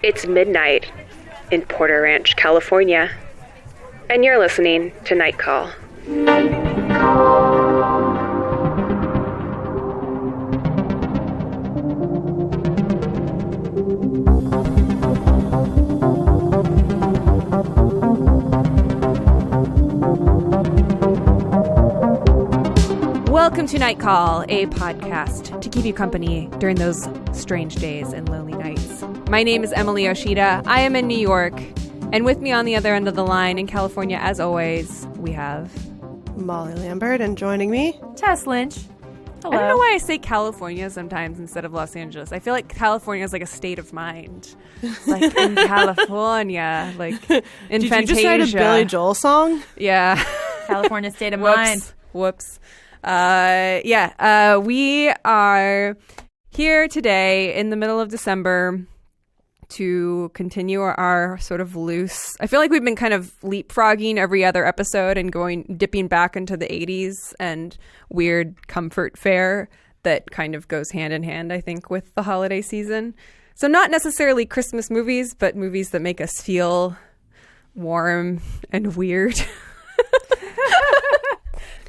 It's midnight in Porter Ranch, California, and you're listening to Night Call. Welcome to Night Call, a podcast to keep you company during those strange days and lonely nights. My name is Emily Yoshida. I am in New York, and with me on the other end of the line in California, as always, we have Molly Lambert, and joining me, Tess Lynch. Hello. I don't know why I say California sometimes instead of Los Angeles. I feel like California is like a state of mind. Like in California, like in Did Fantasia. you just write a Billy Joel song? Yeah. California state of mind. Whoops. We are here today in the middle of December to continue our sort of loose. I feel like we've been kind of leapfrogging every other episode and dipping back into the 80s and weird comfort fare that kind of goes hand in hand, I think, with the holiday season. So not necessarily Christmas movies, but movies that make us feel warm and weird.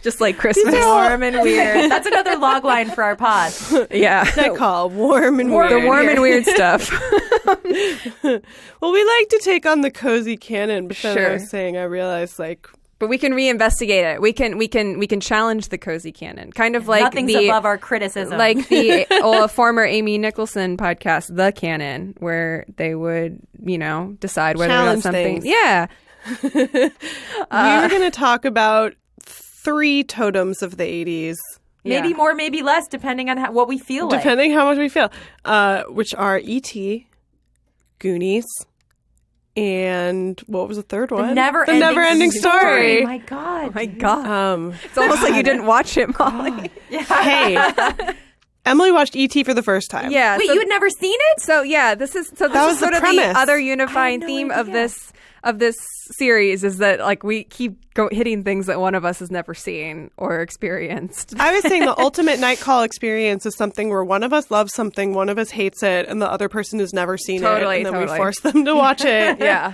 Just like Christmas. Warm and weird. That's another log line for our pod. Yeah. Night Call, warm and weird. The warm and weird stuff. Well, we like to take on the Cozy Canon, but then Sure. I was saying, I realized, But we can reinvestigate it. We can challenge the Cozy Canon. Kind of like Nothing's above our criticism. Like the former Amy Nicholson podcast, The Canon, where they would, decide whether or not Challenge something. things. Yeah. we're going to talk about 3 totems of the 80s. maybe more, maybe less, depending on what we feel like. Depending how much we feel, which are E.T., Goonies, and what was the third one? The Neverending Story. Oh my God. Oh my God. It's almost like you didn't watch it, Molly. Hey, Emily watched E.T. for the first time. Yeah. Wait, you had never seen it? So this is was sort the of the premise. other I unifying had no theme idea. of this series is that like we keep hitting things that one of us has never seen or experienced. I was saying the ultimate Night Call experience is something where one of us loves something, one of us hates it, and the other person has never seen it, and then we force them to watch it. Yeah.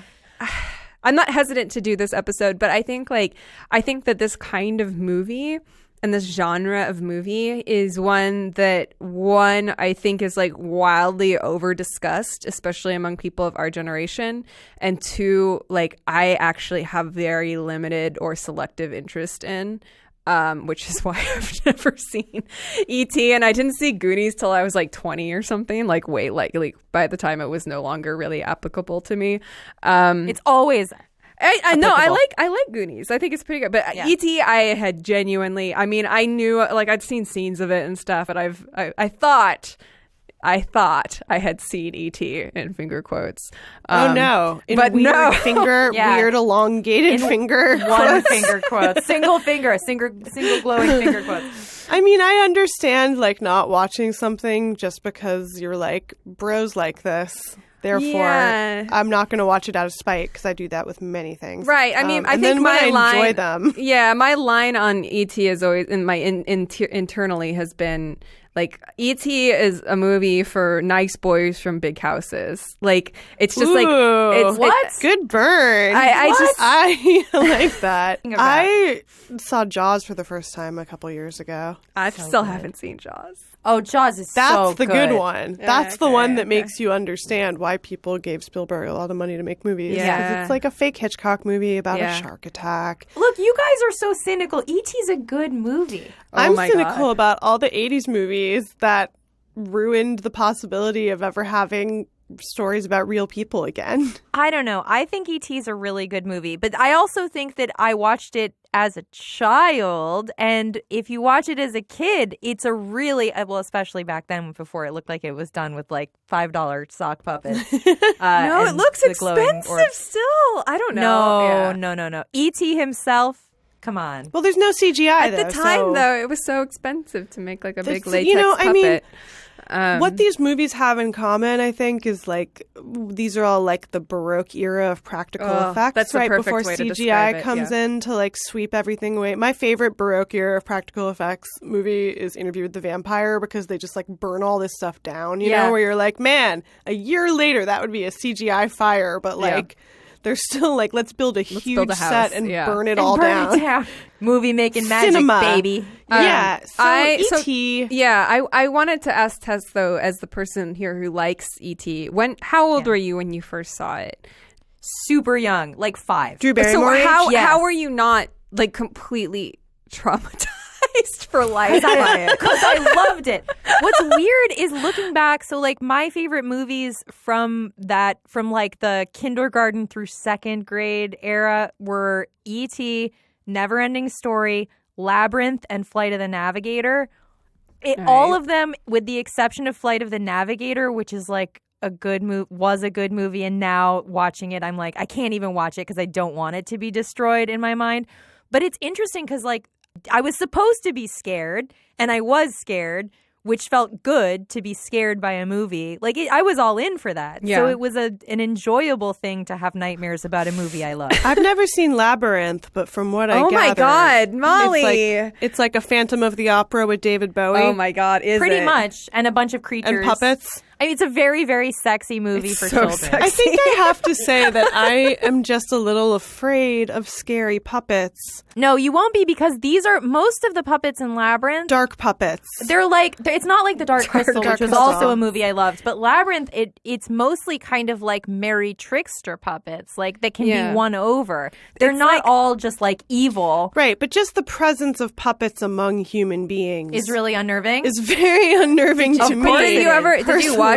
I'm not hesitant to do this episode, but I think that this kind of movie and this genre of movie is one I think is like wildly over discussed, especially among people of our generation. And 2, like I actually have very limited or selective interest in, which is why I've never seen E.T. and I didn't see Goonies till I was like 20 or something, like by the time it was no longer really applicable to me. It's always... I know I applicable. like Goonies. I think it's pretty good. But Yeah. E.T. I had genuinely, I mean, I knew, like I'd seen scenes of it and stuff, and I thought I had seen E.T. in finger quotes. Oh no! In but weird no. finger, Yeah. weird elongated finger. One quotes. finger quotes. Single glowing finger quotes. I mean, I understand like not watching something just because you're like bros like this. Therefore, Yeah. I'm not going to watch it out of spite because I do that with many things. Right. I mean, I and think then my when I line. enjoy them. Yeah, my line on E.T. is always internally has been like E.T. is a movie for nice boys from big houses. Like it's just like it's What? Good burn. I like that. Of that. I saw Jaws for the first time a couple years ago. I still haven't seen Jaws. Oh, Jaws is That's so the good one. That's the okay, one that okay. makes you understand why people gave Spielberg a lot of money to make movies. Yeah. 'Cause it's like a fake Hitchcock movie about Yeah. a shark attack. Look, you guys are so cynical. E.T.'s a good movie. I'm my cynical God. about all the 80s movies that ruined the possibility of ever having stories about real people again. I don't know. I think E.T.'s a really good movie, but I also think that I watched it as a child, and if you watch it as a kid, it's a really, well, especially back then before it looked like it was done with like $5 sock puppets. No, it and looks the glowing expensive orbs. still. I don't know. No. E.T. himself, come on. Well, there's no CGI At the time, though, it was so expensive to make like a big That's- latex you know, puppet. I mean, What these movies have in common, I think, is like these are all like the Baroque era of practical effects, that's the right perfect before way to CGI describe it, comes in to like sweep everything away. My favorite Baroque era of practical effects movie is Interview with the Vampire, because they just like burn all this stuff down, you know, where you're like, man, a year later that would be a CGI fire, but like they're still like, let's build a huge set and burn it all down. Movie making magic, Cinema. baby. E.T. I wanted to ask Tess, though, as the person here who likes E.T., how old were you when you first saw it? Super young, like 5. Drew Barrymore. So how were you not like completely traumatized for life? Because I loved it. What's weird is looking back. So like my favorite movies from like the kindergarten through 2nd grade era were E.T., Neverending Story, Labyrinth, and Flight of the Navigator. All of them, with the exception of Flight of the Navigator, which is like was a good movie, and now watching it, I'm like, I can't even watch it because I don't want it to be destroyed in my mind. But it's interesting because like I was supposed to be scared, and I was scared, which felt good to be scared by a movie. Like I was all in for that. Yeah. So it was an enjoyable thing to have nightmares about a movie I love. I've never seen Labyrinth, but from what I gather... Oh my God, Molly! It's like a Phantom of the Opera with David Bowie. Oh my God, Pretty much. And a bunch of creatures. And puppets. I mean, it's a very, very sexy movie for so children. sexy. I think I have to say that I am just a little afraid of scary puppets. No, you won't be, because these are most of the puppets in Labyrinth. Dark puppets. They're like, it's not like The Dark Crystal, which was Crystal. also a movie I loved. But Labyrinth, it's mostly kind of like merry trickster puppets, like that can be won over. They're not all just like evil. Right, but just the presence of puppets among human beings Is really unnerving. is very unnerving to me. Did you watch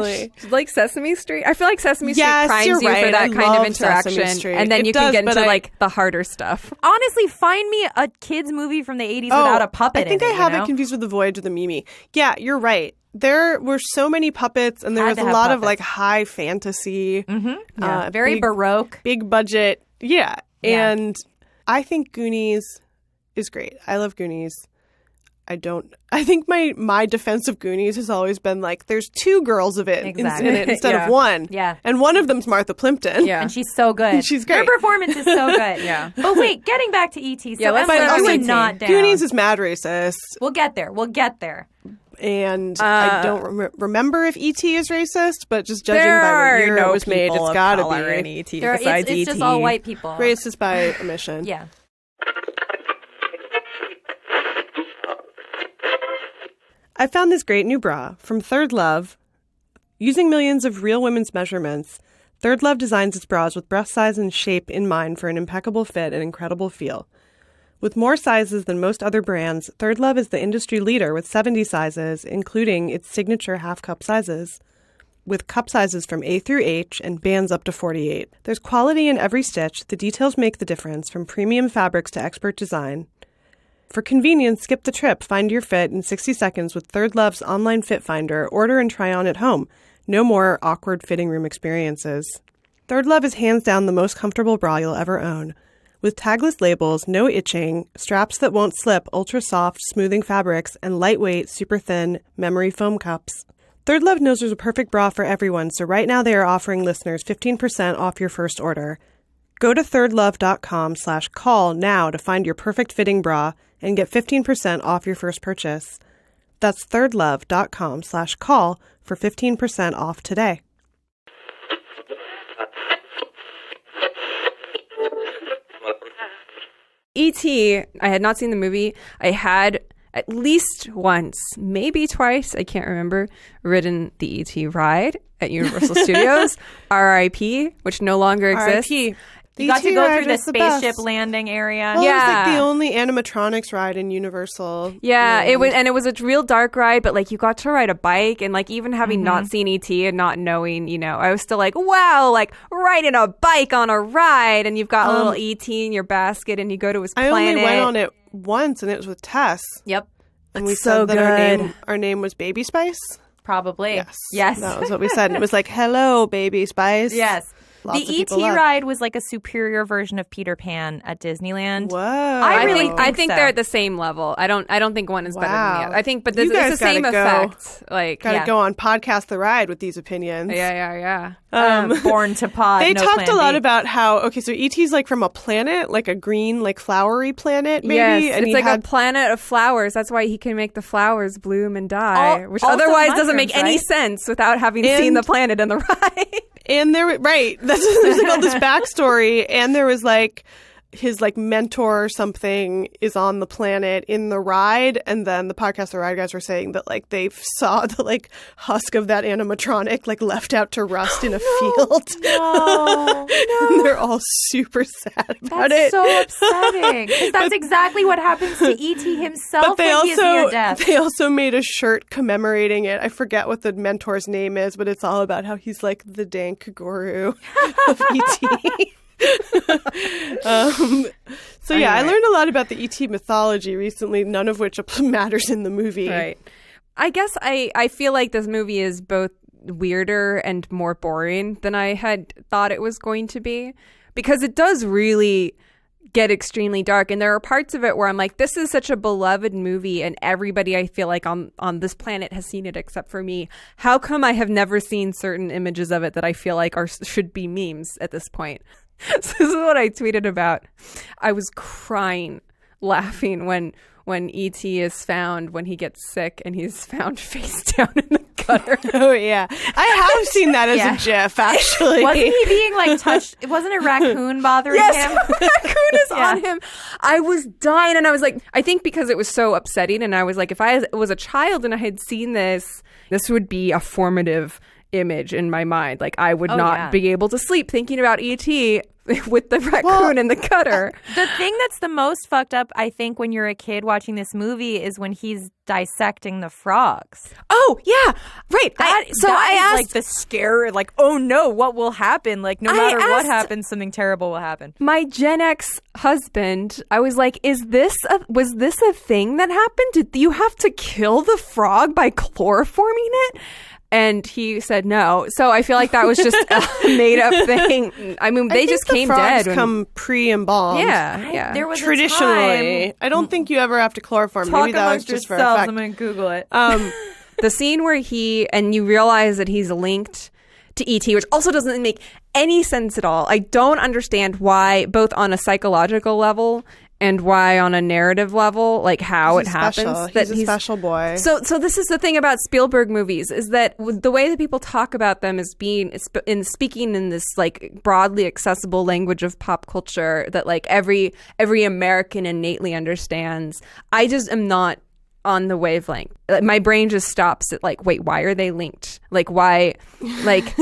like Sesame Street? I feel like Sesame Street primes you for that kind of interaction, and then you can get into like the harder stuff. Honestly, find me a kids movie from the 80s without a puppet. I think in I it, have you know? it confused with The Voyage of the Mimi. Yeah, you're right. There were so many puppets, and there was a lot of like high fantasy, very Baroque, big budget. Yeah, and I think Goonies is great. I love Goonies. I think my defense of Goonies has always been like, there's 2 girls of it in it instead of 1. Yeah. And one of them's Martha Plimpton. Yeah. And she's so good. She's great. Her performance is so good. Yeah. But wait, getting back to E.T. So let's Emily, talk you about were E.T. not down. Goonies is mad racist. We'll get there. And I don't remember if E.T. is racist, but just judging by what year it was made, it's got to be. E.T. It's just all white people. Racist by omission. Yeah. I found this great new bra from Third Love. Using millions of real women's measurements, Third Love designs its bras with breast size and shape in mind for an impeccable fit and incredible feel. With more sizes than most other brands, Third Love is the industry leader with 70 sizes, including its signature half-cup sizes, with cup sizes from A through H and bands up to 48. There's quality in every stitch. The details make the difference, from premium fabrics to expert design. For convenience, skip the trip. Find your fit in 60 seconds with Third Love's online fit finder. Order and try on at home. No more awkward fitting room experiences. Third Love is hands down the most comfortable bra you'll ever own. With tagless labels, no itching, straps that won't slip, ultra-soft, smoothing fabrics, and lightweight, super thin, memory foam cups. Third Love knows there's a perfect bra for everyone, so right now they are offering listeners 15% off your first order. Go to thirdlove.com/call now to find your perfect fitting bra and get 15% off your first purchase. That's thirdlove.com/call for 15% off today. E.T., I had not seen the movie. I had at least once, maybe twice, I can't remember, ridden the E.T. ride at Universal Studios, RIP, which no longer exists. RIP. You got to go through the is spaceship landing area. Well, it was like the only animatronics ride in Universal. Yeah, it was a real dark ride, but like you got to ride a bike, and like even having not seen E.T. and not knowing, I was still like, wow, like riding a bike on a ride, and you've got a little E.T. in your basket, and you go to his planet. I only went on it once, and it was with Tess. Yep. And we said that our name was Baby Spice. Probably. Yes. That was what we said. And it was like, hello, Baby Spice. Yes. Lots of The people ET love. ride was like a superior version of Peter Pan at Disneyland. Whoa. I really I think so. they're at the same level. I don't think one is better than Wow. the other. I think, but this You it's guys the same gotta go. effect. Like, Gotta go on Podcast the Ride with these opinions. yeah. Born to pod. They no talked plan a lot B. about how, so E.T.'s like from a planet, like a green, like flowery planet, maybe? Yes, and it's he like had, a planet of flowers. That's why he can make the flowers bloom and die, which also otherwise doesn't make mushrooms, any right? sense without having seen the planet and the ride. and there, right, there's like all this backstory, and there was like, his like mentor or something is on the planet in the ride, and then the Podcast the Ride guys were saying that like they saw the like husk of that animatronic like left out to rust in a field. No. And they're all super sad about That's it. so upsetting. Because that's exactly what happens to E.T. himself But they when he is near death. also made a shirt commemorating it. I forget what the mentor's name is, but it's all about how he's like the dank guru of E.T. So yeah, I learned a lot about the E.T. mythology recently, none of which matters in the movie. Right. I guess I feel like this movie is both weirder and more boring than I had thought it was going to be, because it does really get extremely dark, and there are parts of it where I'm like, this is such a beloved movie and everybody I feel like on this planet has seen it except for me. How come I have never seen certain images of it that I feel like should be memes at this point? So this is what I tweeted about. I was crying laughing when E.T. is found when he gets sick and he's found face down in the gutter. Oh yeah, I have seen that as a GIF actually. Wasn't he being like touched? Wasn't a raccoon bothering him? Yes, raccoon is on him. I was dying, and I was like, I think because it was so upsetting, and I was like, if I was a child and I had seen this would be a formative image in my mind. Like, I would not be able to sleep thinking about E.T. with the raccoon in the gutter. The thing that's the most fucked up, I think, when you're a kid watching this movie is when he's dissecting the frogs. Oh, yeah. Right. I asked, like the scare, like, oh no, what will happen? Like, no matter what happens, something terrible will happen. My Gen X husband, I was like, was this a thing that happened? Did you have to kill the frog by chloroforming it? And he said no. So I feel like that was just a made-up thing. I mean, they just came frogs dead. Come pre-embalmed. Yeah. There was traditionally. a time. I don't think you ever have to chloroform. Talk Maybe that was amongst just for yourselves. effect. I'm going to Google it. The scene where you realize that he's linked to E.T., which also doesn't make any sense at all. I don't understand why, both on a psychological level and why on a narrative level, like how it happens. He's a special boy. So this is the thing about Spielberg movies, is that the way that people talk about them is speaking in this like broadly accessible language of pop culture that like every American innately understands. I just am not on the wavelength. My brain just stops at like, wait, why are they linked? Like, why? Like,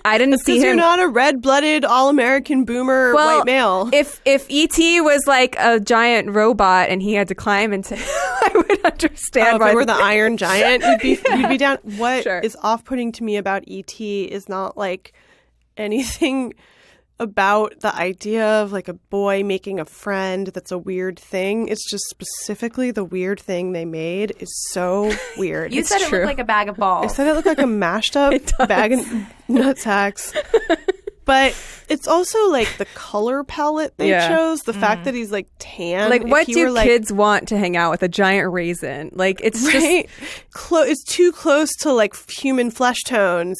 I didn't see him. You're not a red-blooded, all-American boomer white male. If E.T. was like a giant robot and he had to climb into, I would understand. If it were the Iron Giant, you'd be down. What Sure. is off-putting to me about E.T. is not like anything about the idea of like a boy making a friend that's a weird thing. It's just specifically the weird thing they made is so weird. You said it looked like a bag of balls. I said it looked like a mashed up bag of nutsacks. But it's also like the color palette they chose. The fact that he's like tan. Like, what do like, kids want to hang out with? A giant raisin? Like, it's right? It's too close to like human flesh tones.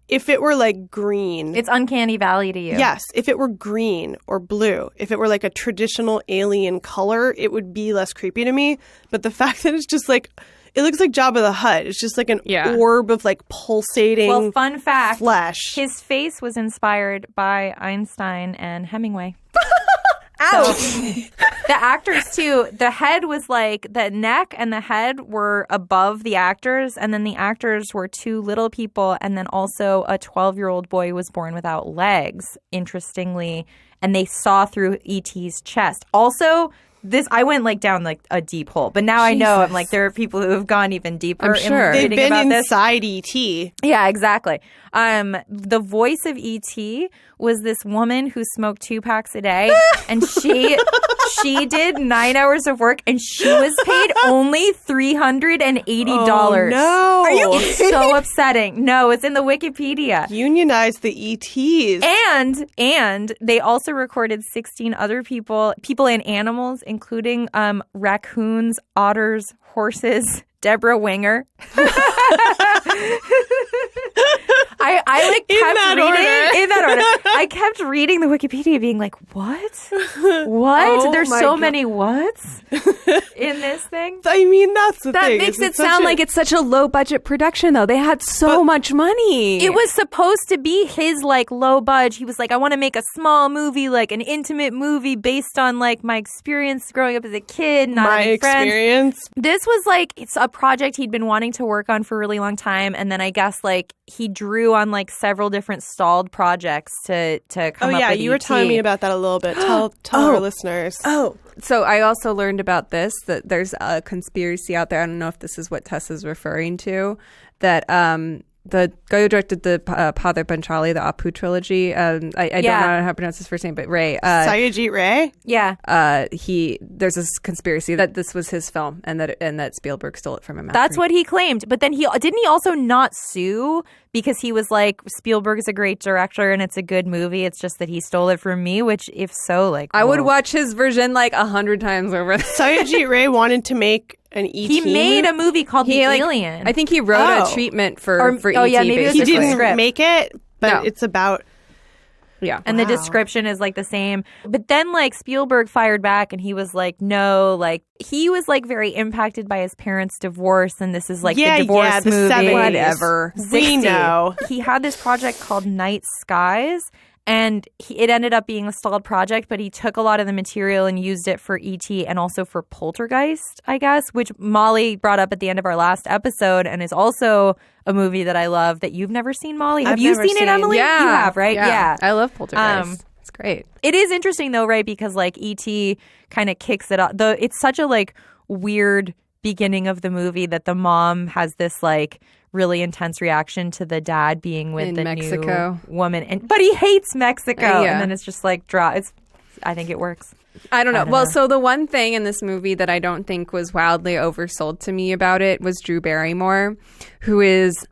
If it were like green. It's uncanny valley to you. Yes. If it were green or blue, if it were like a traditional alien color, it would be less creepy to me. But the fact that it's just like, it looks like Jabba the Hutt. It's just like an orb of like pulsating Well, fun fact. flesh. His face was inspired by Einstein and Hemingway. Ouch. So, the actors too, the head was like, the neck and the head were above the actors, and then the actors were two little people, and then also a 12-year-old boy was born without legs, interestingly, and they saw through E.T.'s chest. Also, I went like down like a deep hole, but now I know I'm like, there are people who have gone even deeper. I'm sure. They've been about inside E.T. Yeah, exactly. The voice of E.T. was this woman who smoked 2 packs a day, and she She did 9 hours of work and she was paid only $380. Oh, no. Are you So upsetting. No, it's in the Wikipedia. Unionize the ETs. And they also recorded 16 other people and animals, including raccoons, otters, horses, Deborah Winger. I like kept In that order. I kept reading the Wikipedia being like, what? What? Oh There's my so God. many whats in this thing? I mean, that's the That thing. makes is it sound like it's such a low budget production, though. They had so much money. It was supposed to be his like low budget. He was like, I want to make a small movie, like an intimate movie based on like my experience growing up as a kid, not my any friends. experience. This was like, it's a project he'd been wanting to work on for a really long time. And then I guess like he drew on like several different stalled projects to come Oh, up yeah. with You were ET. telling me about that a little bit. Tell our listeners. Oh, so I also learned about this, that there's a conspiracy out there. I don't know if this is what Tessa's referring to, that the guy who directed the Padre Panchali, the Apu trilogy, I don't know how to pronounce his first name, but Ray. Satyajit Ray? Yeah. There's this conspiracy that this was his film and that Spielberg stole it from him. That's what he claimed. But then he also not sue because he was like, Spielberg is a great director and it's a good movie. It's just that he stole it from me, which if so, like, I would whoa. watch his version like 100 times over. Satyajit Ray wanted to make an ET He made a movie called The Alien. I think he wrote Oh. a treatment for ET. yeah, maybe it was He the didn't script. make it, but No. it's about... Yeah. And the description is like the same. But then like Spielberg fired back and he was like, no, like he was like very impacted by his parents' divorce. And this is like Yeah, the divorce yeah, the movie. 70s. Whatever. 60. We know. He had this project called Night Skies. And it ended up being a stalled project, but he took a lot of the material and used it for E.T. and also for Poltergeist, I guess, which Molly brought up at the end of our last episode and is also a movie that I love that you've never seen, Molly. Have I've you never seen it, seen. Emily? Yeah. You have, right? Yeah. I love Poltergeist. It's great. It is interesting though, right? Because like E.T. kind of kicks it off. It's such a like weird beginning of the movie that the mom has this like really intense reaction to the dad being with In the Mexico. new woman, but he hates Mexico, Yeah. and then it's just like I think it works. I don't know. I don't Well, know. so the one thing in this movie that I don't think was wildly oversold to me about it was Drew Barrymore, who is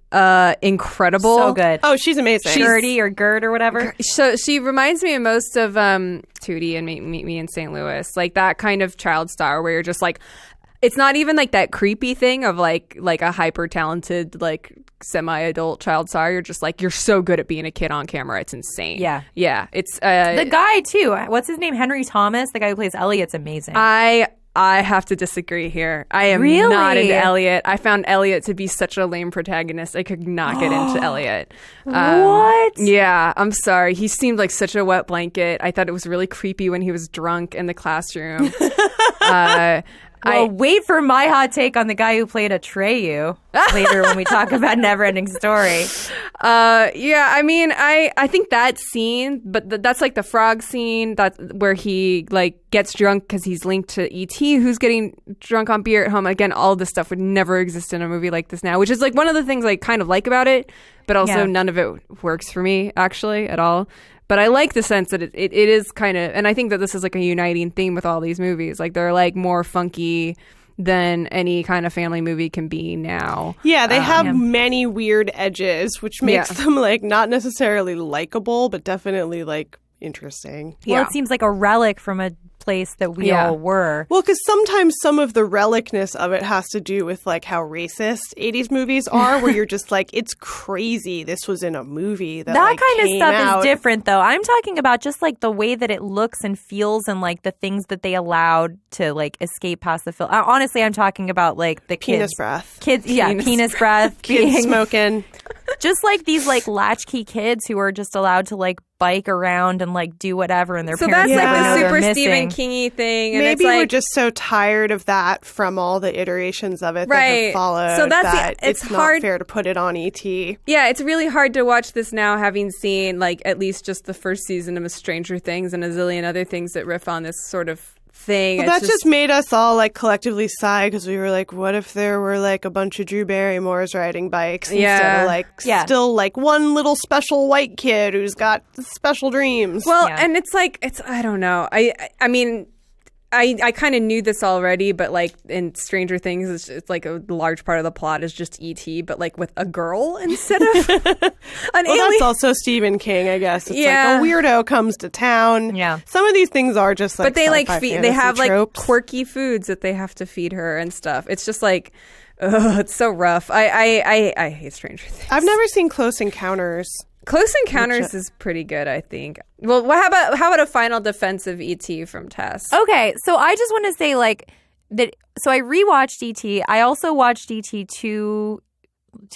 incredible. So good. Oh, she's amazing. Gertie or Gert or whatever. So she reminds me most of Tootie and Meet Me in St. Louis, like that kind of child star where you're just like, it's not even like that creepy thing of like a hyper talented like semi-adult child star. You're just like, you're so good at being a kid on camera. It's insane. Yeah. It's The guy too. What's his name? Henry Thomas, the guy who plays Elliot's amazing. I have to disagree here. I am Really? not into Elliot. I found Elliot to be such a lame protagonist. I could not get into Elliot. What? Yeah, I'm sorry. He seemed like such a wet blanket. I thought it was really creepy when he was drunk in the classroom. Well, wait for my hot take on the guy who played Atreyu later when we talk about Neverending Story. Yeah, I mean, I think that scene, but that's like the frog scene, that's where he like gets drunk because he's linked to E.T. who's getting drunk on beer at home. Again, all this stuff would never exist in a movie like this now, which is like one of the things I kind of like about it, but also none of it works for me actually at all. But I like the sense that it is kind of, and I think that this is like a uniting theme with all these movies. Like they're like more funky than any kind of family movie can be now. Yeah, they have many weird edges, which makes them like not necessarily likable, but definitely like interesting. Well, it seems like a relic from a place that we all were. Well, because sometimes some of the relicness of it has to do with like how racist 80s movies are, where you're just like, it's crazy this was in a movie that like, kind of came stuff out. is different, though. I'm talking about just like the way that it looks and feels and like the things that they allowed to like escape past the film. Honestly, I'm talking about like the Penis kids. breath. Kids, penis breath. Kids being- smoking. just like these like latchkey kids who are just allowed to like bike around and like do whatever, and their So parents that's never like know the they're super missing. Stephen King-y thing. And Maybe it's like, we're just so tired of that from all the iterations of it that Right. have followed. So that's that it's it's hard- not fair to put it on ET. yeah, it's really hard to watch this now, having seen like at least just the first season of Stranger Things and a zillion other things that riff on this sort of thing. Well, It's that just made us all like collectively sigh because we were like, what if there were like a bunch of Drew Barrymores riding bikes instead of like still like one little special white kid who's got special dreams. well, and it's like I don't know. I mean, I kind of knew this already, but like in Stranger Things, it's like a large part of the plot is just ET, but like with a girl instead of an alien. That's also Stephen King, I guess. It's like a weirdo comes to town. Yeah. Some of these things are just like, but they like they have tropes. like quirky foods that they have to feed her and stuff. It's just like, it's so rough. I hate Stranger Things. I've never seen Close Encounters. Close Encounters is pretty good, I think. Well, how about a final defense of E.T. from Tess? Okay, so I just want to say like that. So I rewatched E.T. I also watched E.T. two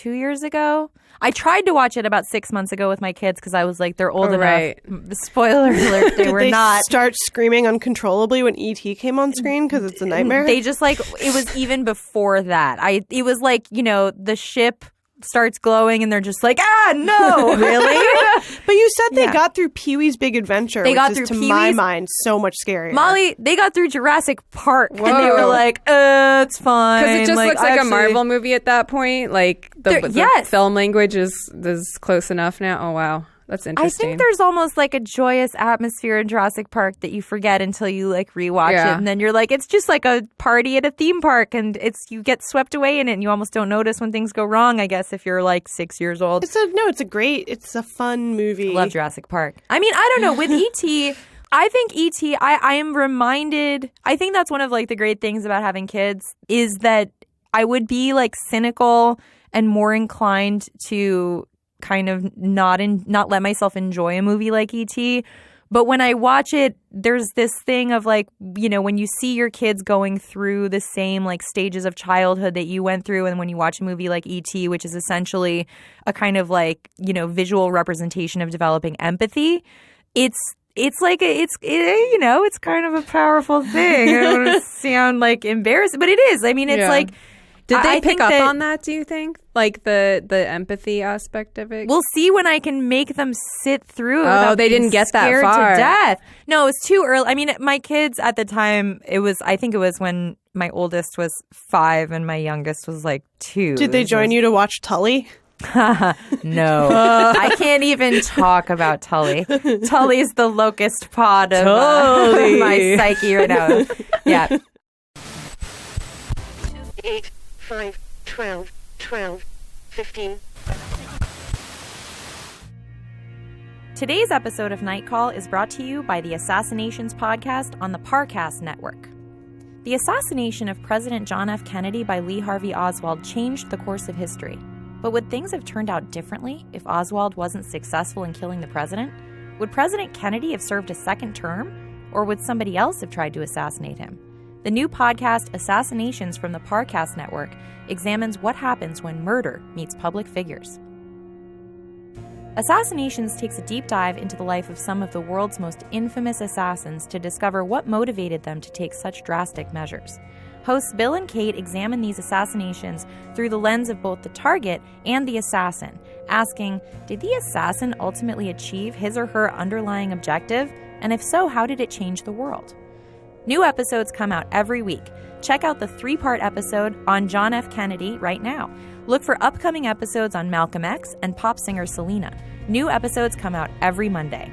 years ago. I tried to watch it about 6 months ago with my kids because I was like, they're old enough. Right. Spoiler alert, they Did were they not. start screaming uncontrollably when E.T. came on screen because it's a nightmare? They just like, it was even before that. It was like, the ship starts glowing and they're just like, no. Really? But you said they got through Pee-wee's Big Adventure, which is to my mind so much scarier. Molly, they got through Jurassic Park and they Whoa. were like, it's fine. Because it just looks like a Marvel movie at that point. Like the film language is close enough now. Oh wow, that's interesting. I think there's almost like a joyous atmosphere in Jurassic Park that you forget until you like rewatch it, and then you're like, it's just like a party at a theme park, and you get swept away in it, and you almost don't notice when things go wrong. I guess if you're like 6 years old, it's a fun movie. I love Jurassic Park. I mean, I don't know with E.T. I think E.T. I am reminded. I think that's one of like the great things about having kids is that I would be like cynical and more inclined to kind of not let myself enjoy a movie like E.T. But when I watch it, there's this thing of like, when you see your kids going through the same like stages of childhood that you went through, and when you watch a movie like E.T., which is essentially a kind of like, visual representation of developing empathy, it's kind of a powerful thing. I don't want to sound like embarrassed, but it is. I mean, it's like, did they pick up on that, do you think? Like the empathy aspect of it? We'll see when I can make them sit through it. Oh, they didn't get that far. To death. No, it was too early. I mean, my kids at the time, I think it was when my oldest was 5 and my youngest was like 2. Did they join you to watch Tully? No. I can't even talk about Tully. Tully's the locust pod of my psyche right now. Yeah. 8, 5, 12, 15. Today's episode of Night Call is brought to you by the Assassinations podcast on the Parcast Network. The assassination of President John F. Kennedy by Lee Harvey Oswald changed the course of history. But would things have turned out differently if Oswald wasn't successful in killing the president? Would President Kennedy have served a second term? Or would somebody else have tried to assassinate him? The new podcast, Assassinations from the Parcast Network, examines what happens when murder meets public figures. Assassinations takes a deep dive into the life of some of the world's most infamous assassins to discover what motivated them to take such drastic measures. Hosts Bill and Kate examine these assassinations through the lens of both the target and the assassin, asking, did the assassin ultimately achieve his or her underlying objective? And if so, how did it change the world? New episodes come out every week. Check out the 3-part episode on John F. Kennedy right now. Look for upcoming episodes on Malcolm X and pop singer Selena. New episodes come out every Monday.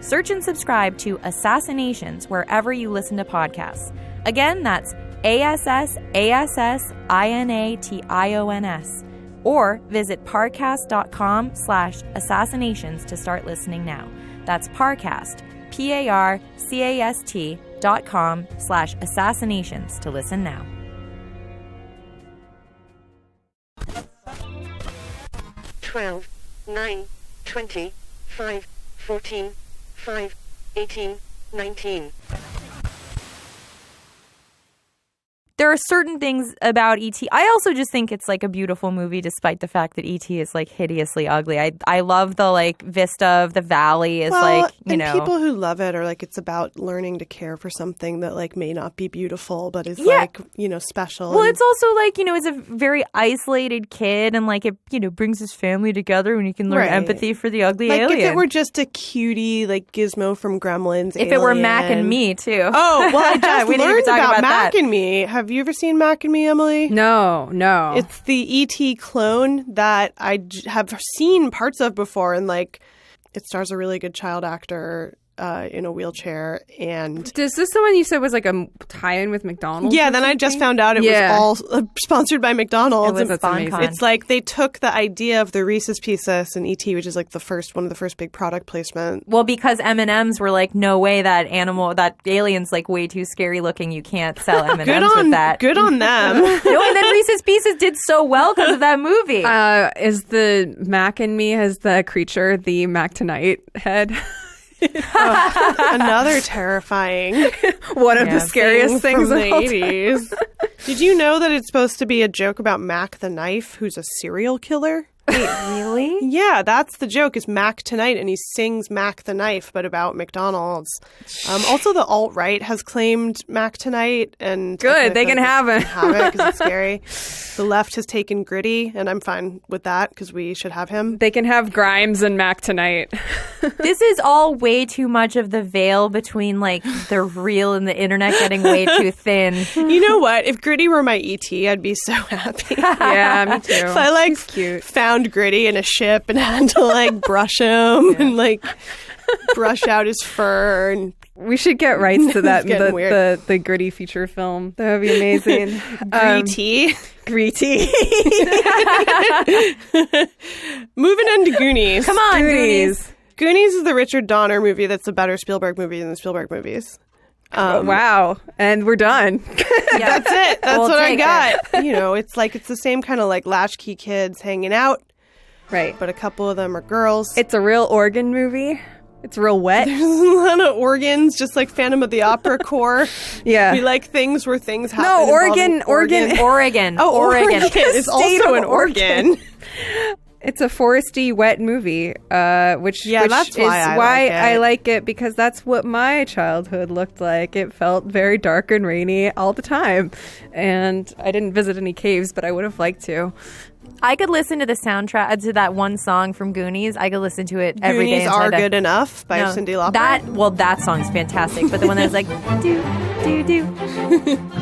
Search and subscribe to Assassinations wherever you listen to podcasts. Again, that's ASSASSINATIONS. Or visit parcast.com/assassinations to start listening now. That's Parcast, PARCAST.com/assassinations to listen now. Twelve, 9, 20, 5, 14, 5, 18, 19. There are certain things about E.T. I also just think it's like a beautiful movie, despite the fact that E.T. is like hideously ugly. I love the like vista of the valley is like, people who love it are like, it's about learning to care for something that like may not be beautiful, but is like, special. Well, it's also like, it's a very isolated kid and like it, brings his family together when you can learn empathy for the ugly alien. Like if it were just a cutie like Gizmo from Gremlins. If it were Mac and Me too. Oh, well, I just we didn't even learned talk about about Mac that. and Me. Have you ever seen Mac and Me, Emily? No. It's the E.T. clone that I have seen parts of before, and like it stars a really good child actor. in a wheelchair. And Is this the one you said was like a tie-in with McDonald's? yeah, or then I just something? found out it Yeah. was all sponsored by McDonald's. It was And SponCon. it's like they took the idea of the Reese's Pieces in ET, which is like one of the first big product placement. Well, because M&Ms were like, no way, that alien's like way too scary looking. You can't sell M&Ms with that. Good on them. No, and then Reese's Pieces did so well because of that movie. Is the Mac in me, has the creature the Mac Tonight head? Another terrifying One of the scariest thing things from of the all time. 80s. Did you know that it's supposed to be a joke about Mac the Knife, who's a serial killer? Wait, really? Yeah, that's the joke, is Mac Tonight, and he sings Mac the Knife, but about McDonald's. Also, the alt-right has claimed Mac Tonight, and Good, they can have it. Have it because it's scary. The left has taken Gritty, and I'm fine with that because we should have him. They can have Grimes and Mac Tonight. This is all way too much of the veil between like the real and the internet getting way too thin. You know what? If Gritty were my ET, I'd be so happy. Yeah, me too. If I like cute. found Gritty in a ship and had to like brush him and like brush out his fur and We should get rights to that. getting weird. The Gritty feature film. That would be amazing. Gritty. Gritty. Moving on to Goonies. Come on, Goonies. Goonies is the Richard Donner movie that's a better Spielberg movie than the Spielberg movies. Wow. And we're done. That's it. That's We'll what I take got. You know, it's the same kind of like latchkey kids hanging out, Right. but a couple of them are girls. It's a real organ movie. It's real wet. There's a lot of organs, just like Phantom of the Opera core. Yeah. We like things where things happen. No, involving Oregon. Oh, Oregon is State also of an organ. It's a foresty, wet movie, which Yeah, which that's is why I why like it. I like it, because that's what my childhood looked like. It felt very dark and rainy all the time, and I didn't visit any caves, but I would have liked to. I could listen to the soundtrack to that one song from Goonies. I could listen to it every day. Goonies until I Are die. Good Enough by No, Cyndi Lauper. that song's fantastic. But the one that's like do do do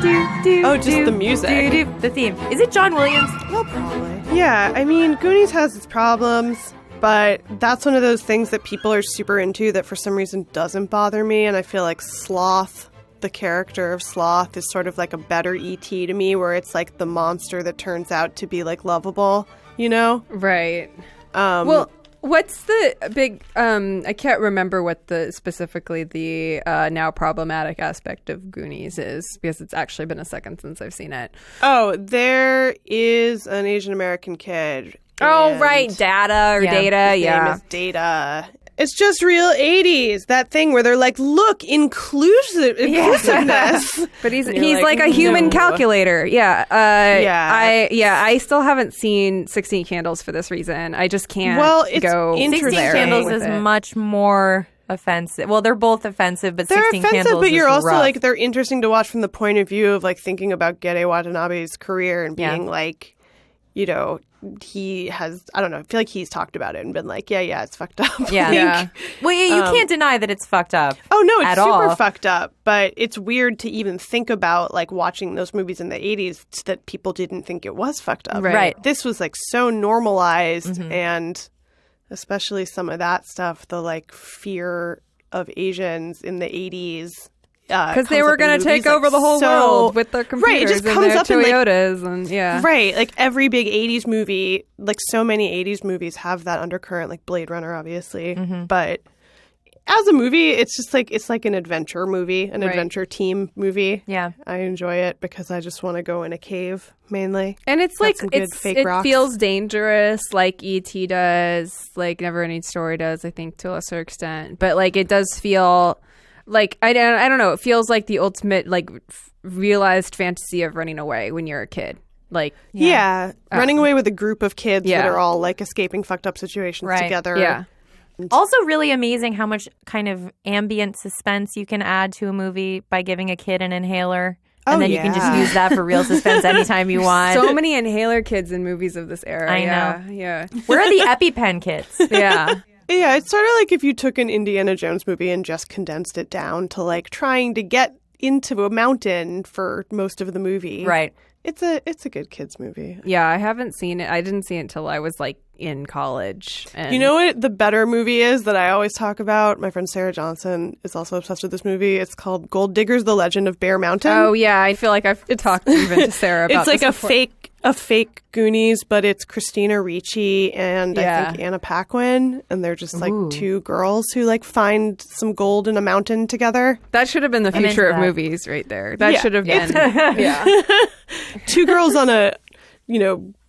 do do. Oh, just the music. Do, do, the theme. Is it John Williams? Well, probably. Yeah, I mean, Goonies has its problems, but that's one of those things that people are super into that for some reason doesn't bother me, and I feel like Sloth, the character of Sloth, is sort of like a better E.T. to me, where it's like the monster that turns out to be like lovable, you know? Right. Well, what's the big? I can't remember what specifically the now problematic aspect of Goonies is, because it's actually been a second since I've seen it. Oh, there is an Asian American kid. Oh, and right, Data or Yeah. Data, his yeah. name is Data. It's just real 80s. That thing where they're like, look, inclusiveness. But he's And you're like a human no. calculator. Yeah. Yeah. I still haven't seen 16 Candles for this reason. I just can't Well, it's go interesting. 16 there Candles with is it. much more offensive. Well, they're both offensive, but They're 16 offensive, Candles but you're is also rough. like, they're interesting to watch from the point of view of like thinking about Gede Watanabe's career and Yeah. being like, you know, he has, I don't know, I feel like he's talked about it and been like, yeah, it's fucked up. Yeah. Like, Yeah. Well, you can't deny that it's fucked up. Oh, no, it's At super all. fucked up, but it's weird to even think about like watching those movies in the 80s that people didn't think it was fucked up. Right. This was like so normalized, and especially some of that stuff, the like fear of Asians in the 80s. Because they were going to take over the whole world with their computers Right, it just and comes their up in, like, Toyotas and yeah. Right, like every big 80s movie, like so many 80s movies have that undercurrent, like Blade Runner, obviously. But as a movie, it's just like, it's like an adventure movie, an Right. adventure team movie. Yeah. I enjoy it because I just want to go in a cave, mainly. And it's Got like some good fake it rocks. feels dangerous, like E.T. does, like Neverending Story does, I think, to a lesser extent. But like it does feel like I don't know. It feels like the ultimate like realized fantasy of running away when you're a kid. Like Yeah, running away with a group of kids Yeah. that are all like escaping fucked up situations Right. together. yeah, Also, really amazing how much kind of ambient suspense you can add to a movie by giving a kid an inhaler. And Oh, then you can just yeah. use that for real suspense anytime you want. so many inhaler kids in movies of this era. I Yeah, know. yeah, Where are the EpiPen kids? yeah. Yeah, it's sort of like if you took an Indiana Jones movie and just condensed it down to like trying to get into a mountain for most of the movie. Right. It's a good kids movie. Yeah, I haven't seen it. I didn't see it until I was like in college. And You know what the better movie is that I always talk about? My friend Sarah Johnson is also obsessed with this movie. It's called Gold Diggers: The Legend of Bear Mountain. Oh yeah, I feel like I've talked even to Sarah about It's like this a before. fake Goonies, but it's Christina Ricci and I think Anna Paquin, and they're just like two girls who like find some gold in a mountain together. That should have been the I'm future into of that. movies right there. That Yeah. should have been. Yeah. Two girls on a,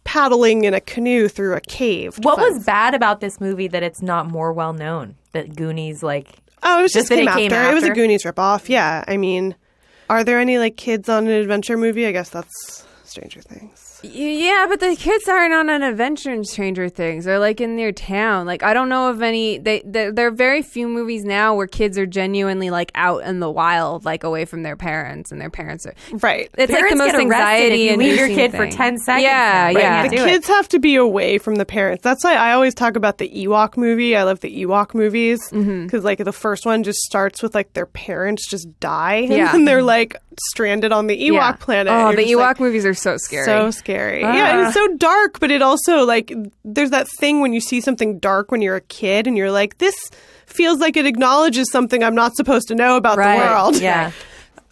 paddling in a canoe through a cave. to What find- was bad about this movie that it's not more well known? That Goonies Oh, it was Just just that came it came after. It was a after? Goonies ripoff. Yeah, I mean, are there any like kids on an adventure movie? I guess that's Stranger Things. Yeah, but the kids aren't on an adventure in Stranger Things. They're like in their town. Like I don't know of any. There are very few movies now where kids are genuinely like out in the wild, like away from their parents, and their parents are. Right. It's like the Parents most get arrested anxiety if you leave your inducing kid for thing. 10 seconds Yeah, now. yeah. Right, The do it. kids have to be away from the parents. That's why I always talk about the Ewok movie. I love the Ewok movies because like the first one just starts with like their parents just die Yeah. and they're like stranded on the Ewok Yeah. planet. Oh, You're the just, Ewok like, movies are so scary. so scary. Yeah, and it's so dark, but it also like there's that thing when you see something dark when you're a kid and you're like, this feels like it acknowledges something I'm not supposed to know about Right. the world. Yeah.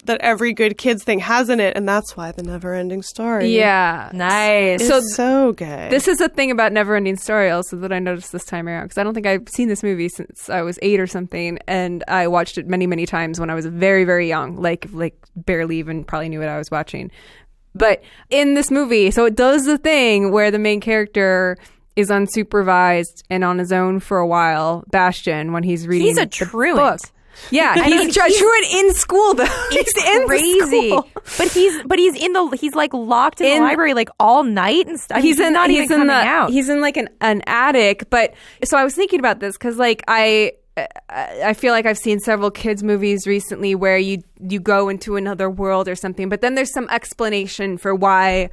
That every good kids thing has in it, and that's why the Neverending Story. Yeah. Nice. is So so good. This is a thing about Neverending Story also that I noticed this time around because I don't think I've seen this movie since I was 8 or something, and I watched it many, many times when I was very, very young, like barely even probably knew what I was watching. But in this movie, so it does the thing where the main character is unsupervised and on his own for a while, Bastian, when he's reading He's a the truant. book. Yeah, he's truant in school though. It's He's in the crazy. school. But he's like locked in the library like all night and stuff. He's not even coming out. He's in like an attic. But so I was thinking about this because like I feel like I've seen several kids movies recently where you go into another world or something, but then there's some explanation for why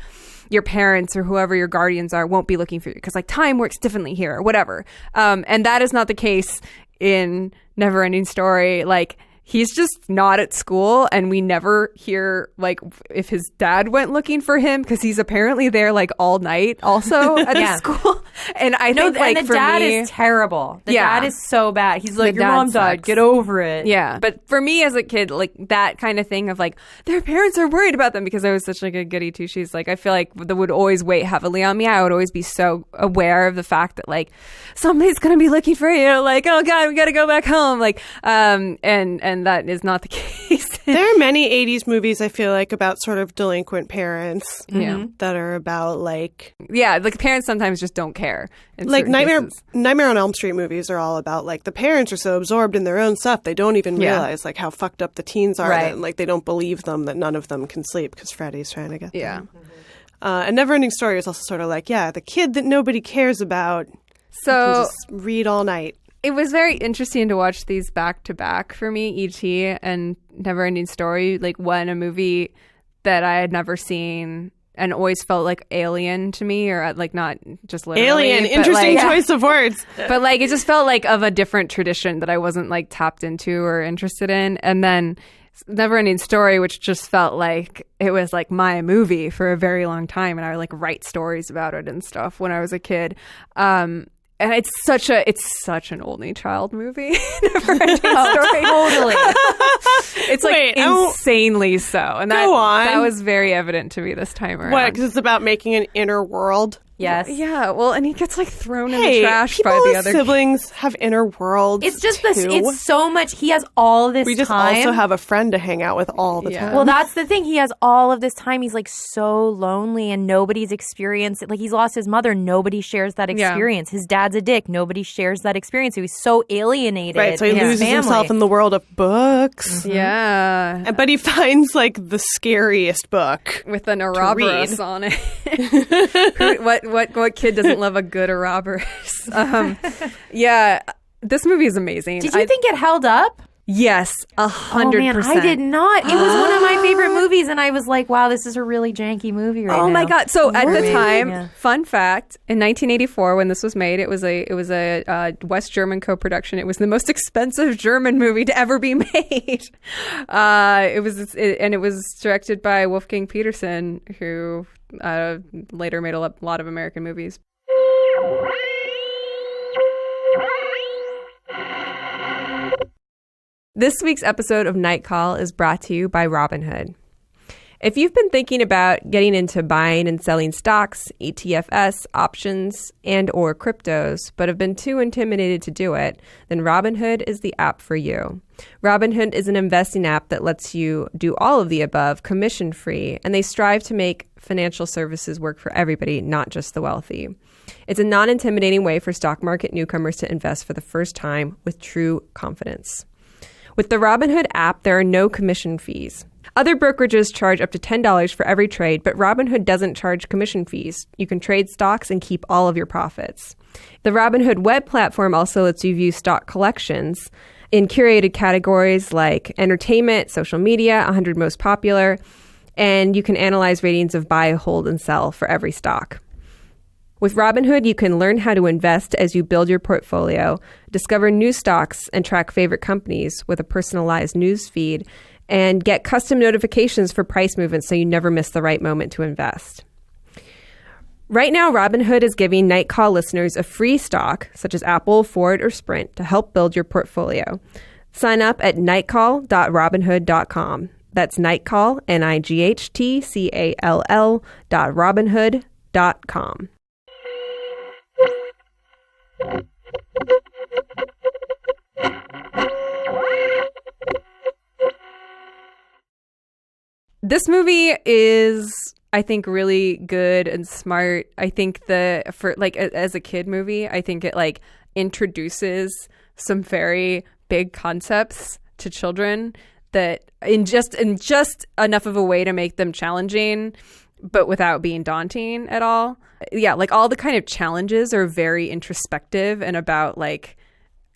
your parents or whoever your guardians are won't be looking for you because like time works differently here or whatever. And that is not the case in Neverending Story. Like he's just not at school, and we never hear like if his dad went looking for him because he's apparently there like all night also at Yeah. the school. And I think like and the for dad me, is terrible. The Yeah. dad is so bad. He's like, The your dad mom died. sucks. Get over it. yeah. But for me as a kid, like that kind of thing of like their parents are worried about them because I was such like a goody two shoes. Like I feel like that would always weigh heavily on me. I would always be so aware of the fact that like somebody's gonna be looking for you. Like oh god, we gotta go back home. Like and that is not the case. There are many 80s movies, I feel like, about sort of delinquent parents Yeah. that are about like Yeah, like parents sometimes just don't care. in like certain Nightmare cases. on Elm Street movies are all about like the parents are so absorbed in their own stuff they don't even Yeah. realize like how fucked up the teens are Right. and like they don't believe them that none of them can sleep because Freddy's trying to get them. Yeah. And Neverending Story is also sort of like the kid that nobody cares about can So just read all night. it was very interesting to watch these back to back for me, E.T. and Neverending Story, like one a movie that I had never seen and always felt like alien to me, or like not just literally. Alien, but, interesting like, choice of words. But like it just felt like of a different tradition that I wasn't like tapped into or interested in. And then Neverending Story, which just felt like it was like my movie for a very long time, and I would like write stories about it and stuff when I was a kid. And it's such an only child movie. Neverending Story. Totally. It's like Wait, I won't- insanely so, and that Go on. that was very evident to me this time around. What? Because it's about making an inner world. Yes. Yeah, well, and he gets like thrown in Hey, the trash people by the with other siblings have inner worlds. It's just too. this. It's so much. He has all this We just time. also have a friend to hang out with all the Yeah. time. Well, that's the thing. He has all of this time. He's like so lonely, and nobody's experienced it. Like he's lost his mother. Nobody shares that Yeah. experience. His dad's a dick. Nobody shares that experience. So he's so alienated. right, so he in his loses himself family. in the world of books. Yeah, But he finds like the scariest book. with an read. Ouroboros on it. what kid doesn't love a good Ouroboros? Yeah, this movie is amazing. Did you think it held up? Yes, 100%. Oh man, I did not. It was one of my favorite movies, and I was like, "Wow, this is a really janky movie right now." Oh my god! So at the Really? time, Yeah. fun fact: in 1984, when this was made, it was a West German co-production. It was the most expensive German movie to ever be made. It was directed by Wolfgang Petersen, who later made a lot of American movies. This week's episode of Night Call is brought to you by Robinhood. If you've been thinking about getting into buying and selling stocks, ETFs, options, and or cryptos, but have been too intimidated to do it, then Robinhood is the app for you. Robinhood is an investing app that lets you do all of the above commission-free, and they strive to make financial services work for everybody, not just the wealthy. It's a non-intimidating way for stock market newcomers to invest for the first time with true confidence. With the Robinhood app, there are no commission fees. Other brokerages charge up to $10 for every trade, but Robinhood doesn't charge commission fees. You can trade stocks and keep all of your profits. The Robinhood web platform also lets you view stock collections in curated categories like entertainment, social media, 100 most popular, and you can analyze ratings of buy, hold, and sell for every stock. With Robinhood, you can learn how to invest as you build your portfolio, discover new stocks, and track favorite companies with a personalized news feed, and get custom notifications for price movements so you never miss the right moment to invest. Right now, Robinhood is giving Night Call listeners a free stock, such as Apple, Ford, or Sprint, to help build your portfolio. Sign up at nightcall.robinhood.com. That's Nightcall, NIGHTCALL.robinhood.com. This movie is, I think, really good and smart. I think as a kid movie, I think it like introduces some very big concepts to children that in just enough of a way to make them challenging, but without being daunting at all. Yeah, like all the kind of challenges are very introspective and about like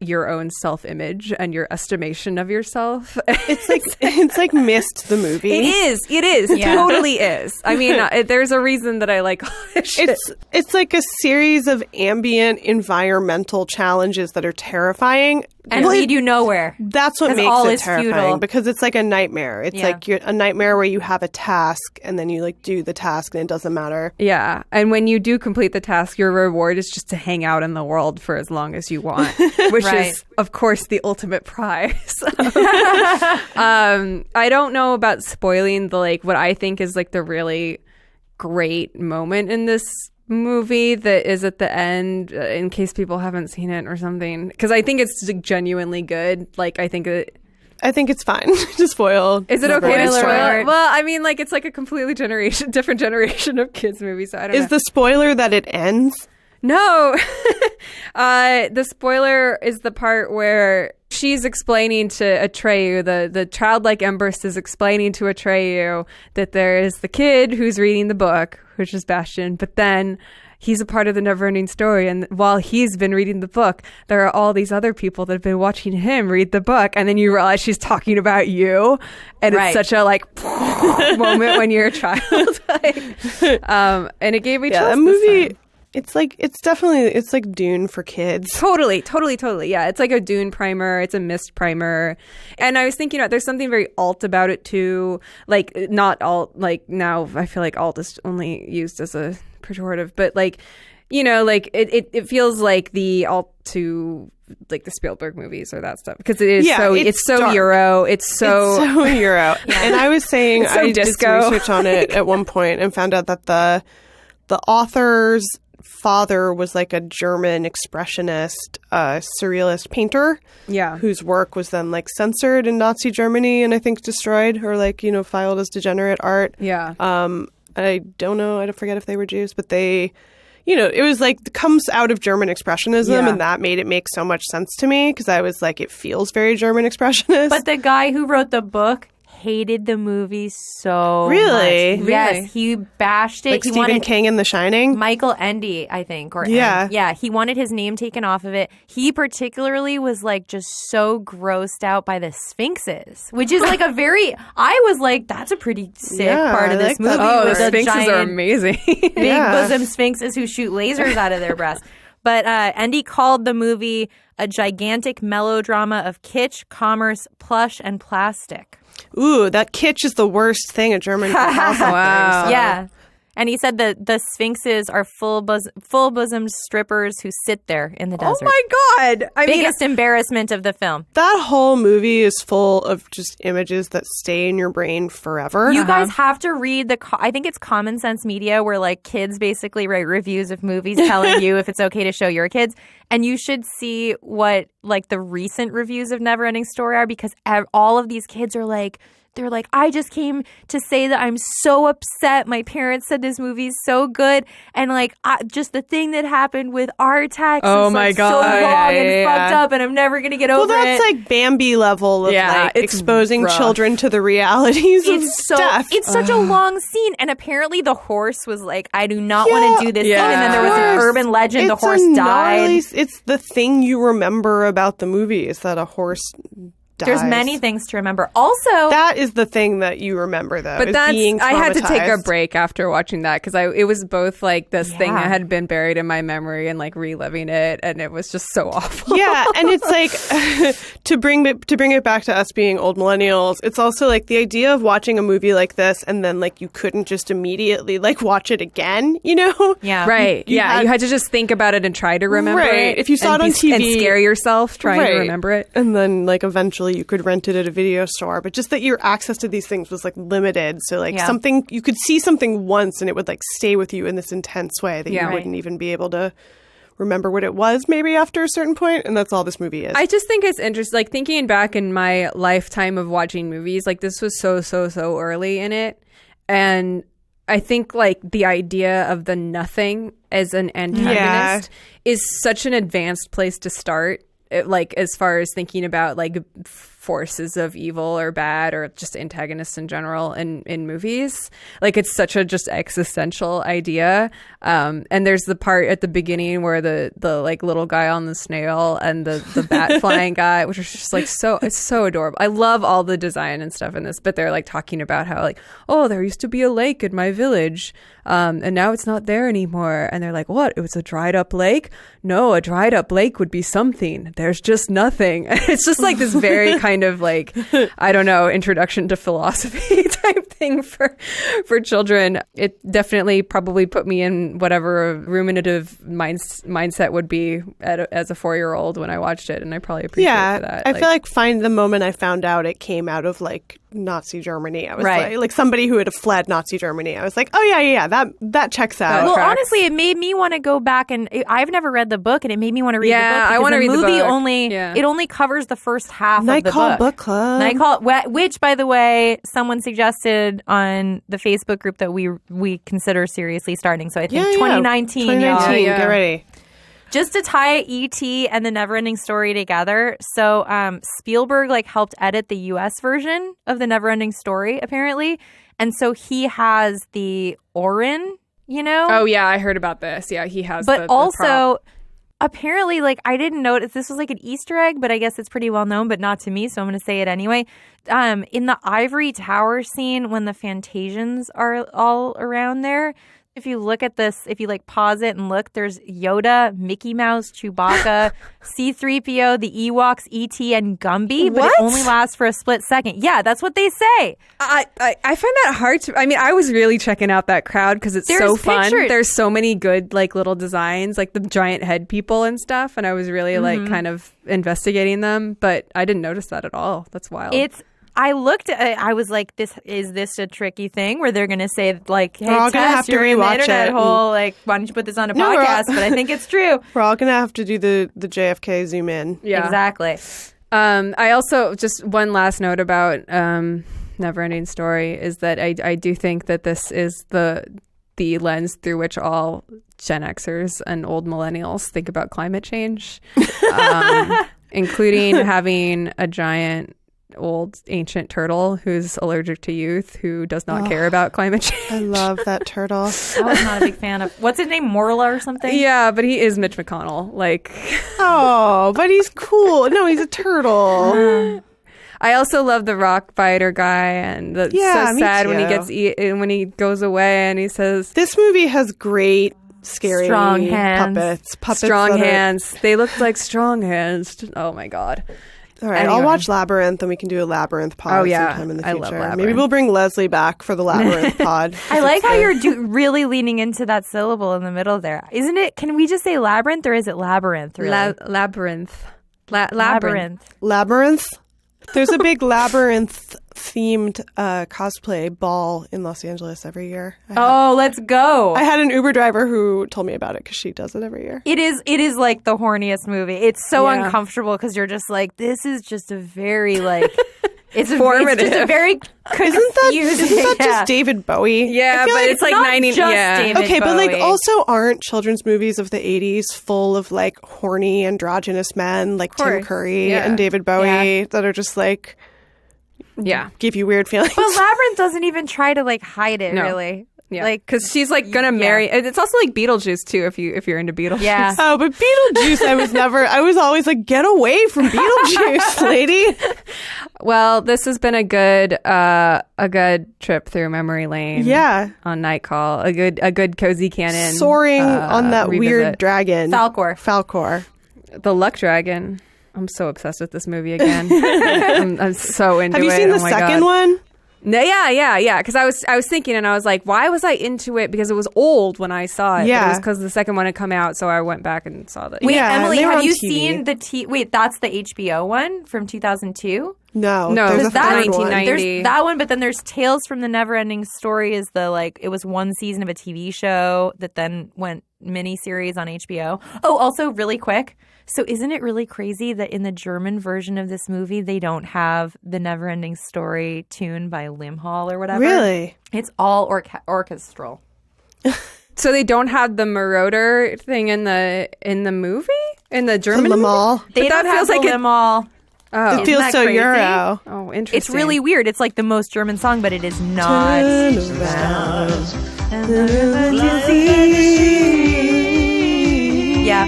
your own self-image and your estimation of yourself. It's like Mist the movie. It is. It totally is. I mean, there's a reason that I like all this shit. It's like a series of ambient environmental challenges that are terrifying. And lead you nowhere. That's what makes it terrifying, futile. because it's like a nightmare. It's like a nightmare where you have a task and then you like do the task and it doesn't matter. Yeah. And when you do complete the task, your reward is just to hang out in the world for as long as you want, which is, of course, the ultimate prize. I don't know about spoiling the like what I think is like the really great moment in this movie that is at the end, in case people haven't seen it or something, because I think it's genuinely good. Like I think it's fine to spoil. Is it okay to spoil? Alert. Well, I mean, like it's like a completely different generation of kids movies. So I don't know. Is the spoiler that it ends? No. The spoiler is the part where she's explaining to Atreyu, the childlike Empress is explaining to Atreyu that there is the kid who's reading the book, which is Bastian, but then he's a part of the Neverending Story, and while he's been reading the book, there are all these other people that have been watching him read the book, and then you realize she's talking about you, and it's such a like moment when you're a child. And it gave me chills. That movie. It's like Dune for kids. Totally. Yeah, it's like a Dune primer. It's a Mist primer. And I was thinking there's something very alt about it too. Like not alt. Like now I feel like alt is only used as a pejorative, but like, you know, like it feels like the alt to like the Spielberg movies or that stuff, because it is it's so dark. Euro. It's so Euro. And I was saying I did some research on it at one point and found out that the author's father was like a German expressionist, surrealist painter. Yeah. Whose work was then like censored in Nazi Germany and I think destroyed or like, you know, filed as degenerate art. Yeah. I don't know. I forget if they were Jews, but they, you know, it was like comes out of German expressionism, and that made it make so much sense to me because I was like, it feels very German expressionist. But the guy who wrote the book hated the movie so much. Yes, he bashed it. Like he Stephen King in The Shining? Michael Ende, I think. He wanted his name taken off of it. He particularly was like just so grossed out by the Sphinxes, which is like I was like, that's a pretty sick part of this movie. The Sphinxes are amazing. Big bosom Sphinxes who shoot lasers out of their breasts. But Ende called the movie a gigantic melodrama of kitsch, commerce, plush, and plastic. Ooh, that kitsch is the worst thing a German can call something. Wow. So. Yeah. And he said that the sphinxes are full-bosomed strippers who sit there in the desert. Oh my God. Biggest embarrassment of the film. That whole movie is full of just images that stay in your brain forever. You guys have to read I think it's Common Sense Media, where like kids basically write reviews of movies telling you if it's okay to show your kids. And you should see what like the recent reviews of Neverending Story are, because all of these kids are like, they're like, I just came to say that I'm so upset. My parents said this movie's so good. And like, just the thing that happened with our text is like so wrong and fucked up, and I'm never going to get over it. Well, that's like Bambi level of like exposing children to the realities of death. It's such a long scene. And apparently the horse was like, I do not want to do this scene. And then there was an urban legend, the horse died. It's the thing you remember about the movie is that a horse dies. There's many things to remember. Also, that is the thing that you remember, though. But I had to take a break after watching that, because it was both like this thing that had been buried in my memory and like reliving it, and it was just so awful. Yeah, and it's like to bring it back to us being old millennials. It's also like the idea of watching a movie like this and then like you couldn't just immediately like watch it again. You know? Yeah. Right. You had to just think about it and try to remember it. If you saw it on TV and scare yourself trying to remember it, and then like eventually you could rent it at a video store, but just that your access to these things was like limited. So like something, you could see something once and it would like stay with you in this intense way that you wouldn't even be able to remember what it was maybe after a certain point. And that's all this movie is. I just think it's interesting, like thinking back in my lifetime of watching movies, like this was so early in it. And I think like the idea of the nothing as an antagonist is such an advanced place to start. Like as far as thinking about like forces of evil or bad or just antagonists in general in movies, like it's such a just existential idea. And there's the part at the beginning where the like little guy on the snail and the bat flying guy, which is just like it's so adorable. I love all the design and stuff in this, but they're like talking about how like, oh, there used to be a lake in my village, and now it's not there anymore. And they're like, what? It was a dried up lake? No, a dried up lake would be something. There's just nothing. It's just like this very kind of like, I don't know, introduction to philosophy type thing for children. It definitely probably put me in whatever a ruminative mindset would be as a 4-year-old when I watched it, and I probably appreciate that. I feel like the moment I found out it came out of like Nazi Germany, I was like somebody who had fled Nazi Germany. I was like, oh yeah, that checks out. Well, honestly, it made me want to go back, and I've never read the book, and it made me want to read the book. Yeah, I want to read the book. It only covers the first half of the book. Club. Which, by the way, someone suggested on the Facebook group that we consider seriously starting. So I think 2019, y'all. Get ready. Just to tie E.T. and the Neverending Story together, so Spielberg like helped edit the U.S. version of the Neverending Story, apparently, and so he has the Orin, you know? Oh yeah, I heard about this. Yeah, he has. But the also, prop. Apparently, like I didn't notice this was like an Easter egg, but I guess it's pretty well known, but not to me, so I'm going to say it anyway. In the Ivory Tower scene, when the Fantasians are all around there, if you look at this, if you like pause it and look, there's Yoda, Mickey Mouse, Chewbacca, C-3PO, the Ewoks, E.T., and Gumby, but it only lasts for a split second. Yeah, that's what they say. I find that hard to... I mean, I was really checking out that crowd because it's so fun. There's so many good like little designs, like the giant head people and stuff, and I was really like kind of investigating them, but I didn't notice that at all. That's wild. I looked at it, I was like, is this a tricky thing where they're going to say, like, hey, we're all gonna have to you're in the rewatch internet it. hole, like, why don't you put this on a podcast? But I think it's true. We're all going to have to do the JFK zoom in. Yeah. Exactly. I also, just one last note about Neverending Story is that I do think that this is the lens through which all Gen Xers and old millennials think about climate change, including having a giant old ancient turtle who's allergic to youth, who does not care about climate change. I love that turtle. I was not a big fan of... What's his name? Morla or something? Yeah, but he is Mitch McConnell. Like... Oh, but he's cool. No, he's a turtle. I also love the rock fighter guy, and that's so sad when he gets when he goes away and he says... This movie has great... scary strong hands. Puppets strong hands. They look like strong hands. Oh my god. All right, Anyway. I'll watch Labyrinth, and we can do a Labyrinth pod Oh, yeah. sometime in the I future. love Maybe Labyrinth. we'll bring Leslie back for the Labyrinth pod. I like how you're really leaning into that syllable in the middle there. Isn't it? Can we just say labyrinth or is it labyrinth? Really? Labyrinth. Labyrinth? There's a big Labyrinth-themed cosplay ball in Los Angeles every year. Oh, let's go. I had an Uber driver who told me about it because she does it every year. It is like the horniest movie. It's so Yeah. uncomfortable because you're just like, this is just a very like, it's Formative. just a very Isn't that yeah. just David Bowie? Yeah, I feel but like it's like not 90. just Yeah. David Okay, but like Bowie. also aren't children's movies of the 80s full of like horny androgynous men like Tim course. Curry Yeah. and David Bowie that are just like Yeah. give you weird feelings? But Labyrinth doesn't even try to like hide it No. really. Yeah. Like, because she's like gonna marry. and It's also like Beetlejuice too. If you're into Beetlejuice. Yeah. Oh, but Beetlejuice, I was always like, get away from Beetlejuice, lady. Well, this has been a good trip through memory lane. Yeah. On Night Call, a good Cozy Canon Soaring on that revisit. weird dragon. Falcor. The Luck Dragon. I'm so obsessed with this movie again. I'm so into it. Have you seen the Oh my second God. one? No, yeah. Because I was thinking, and I was like, why was I into it? Because it was old when I saw it. But Yeah. it was because the second one had come out, so I went back and saw that. wait, Yeah, Emily, they were have on you TV. seen wait, that's the HBO one from 2002? No. No, there's a it's that third one. 1990. There's that one, but then there's Tales from the Neverending Story is the like it was one season of a TV show that then went miniseries on HBO. Oh, also really quick. So isn't it really crazy that in the German version of this movie they don't have the Neverending Story tune by Limhall or whatever? Really? It's all orchestral. So they don't have the Marauder thing in the movie in the German movie? Limahl. They that don't have feels like the it- Limhall. Oh, It feels that so crazy? Euro. oh, interesting. It's really weird. It's like the most German song, but it is not. Yeah.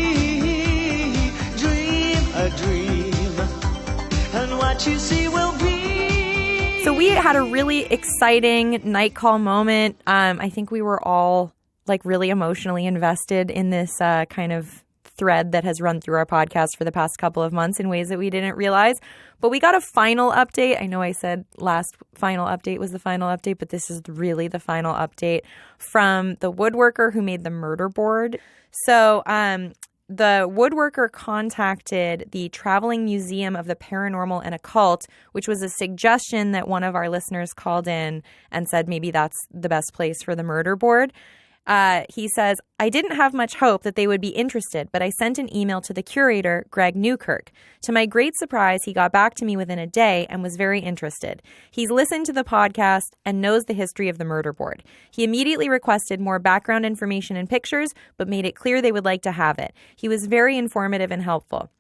So we had a really exciting night call moment. I think we were all like really emotionally invested in this kind of thread that has run through our podcast for the past couple of months in ways that we didn't realize. But we got a final update. I know I said last final update was the final update, but this is really the final update from the woodworker who made the murder board. So the woodworker contacted the Traveling Museum of the Paranormal and Occult, which was a suggestion that one of our listeners called in and said maybe that's the best place for the murder board. He says, I didn't have much hope that they would be interested, but I sent an email to the curator, Greg Newkirk. To my great surprise, he got back to me within a day and was very interested. He's listened to the podcast and knows the history of the murder board. He immediately requested more background information and pictures, but made it clear they would like to have it. He was very informative and helpful.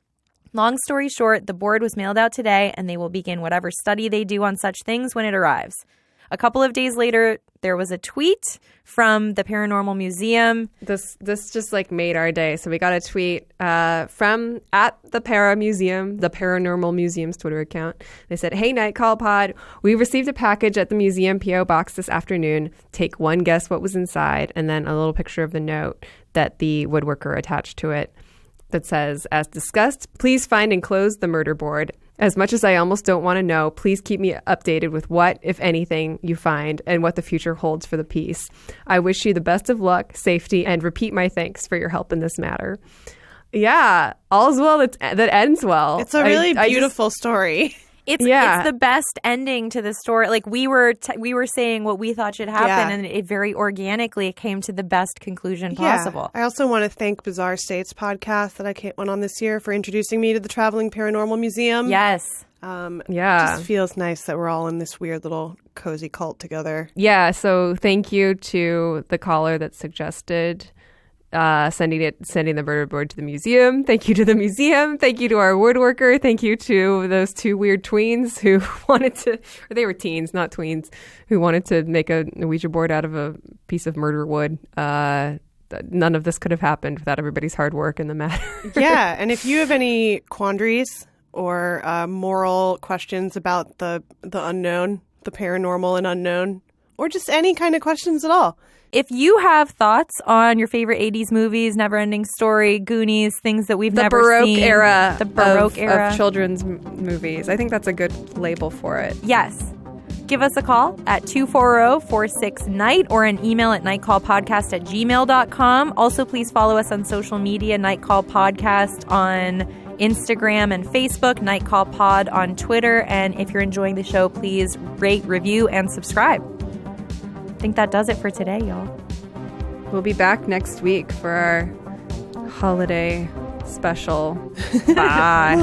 Long story short, the board was mailed out today, and they will begin whatever study they do on such things when it arrives. A couple of days later, there was a tweet from the Paranormal Museum. This just like made our day. So we got a tweet from at the Paranormal Museum's Twitter account. They said, "Hey, Night Call Pod, we received a package at the museum PO box this afternoon. Take one guess what was inside," and then a little picture of the note that the woodworker attached to it that says, "As discussed, please find and close the murder board. As much as I almost don't want to know, please keep me updated with what, if anything, you find and what the future holds for the piece. I wish you the best of luck, safety, and repeat my thanks for your help in this matter." Yeah, all's well that ends well. It's a really I just- beautiful story. It's the best ending to the story. Like we were saying what we thought should happen, and it very organically came to the best conclusion possible. I also want to thank Bizarre States podcast that I went on this year for introducing me to the Traveling Paranormal Museum. Yes. It Yeah. just feels nice that we're all in this weird little cozy cult together. Yeah, so thank you to the caller that suggested sending the murder board to the museum. Thank you to the museum. Thank you to our woodworker. Thank you to those two weird tweens who wanted to, or they were teens, not tweens, who wanted to make a Ouija board out of a piece of murder wood. None of this could have happened without everybody's hard work in the matter. Yeah, and if you have any quandaries or moral questions about the unknown, the paranormal and unknown, or just any kind of questions at all, If you have thoughts on your favorite 80s movies, Neverending Story, Goonies, things that we've never seen. The Baroque era of children's movies. I think that's a good label for it. Yes. Give us a call at 240-46-NIGHT or an email at nightcallpodcast@gmail.com. Also, please follow us on social media, Nightcall Podcast on Instagram and Facebook, Nightcall Pod on Twitter. And if you're enjoying the show, please rate, review, and subscribe. I think that does it for today, y'all. We'll be back next week for our holiday special. Bye.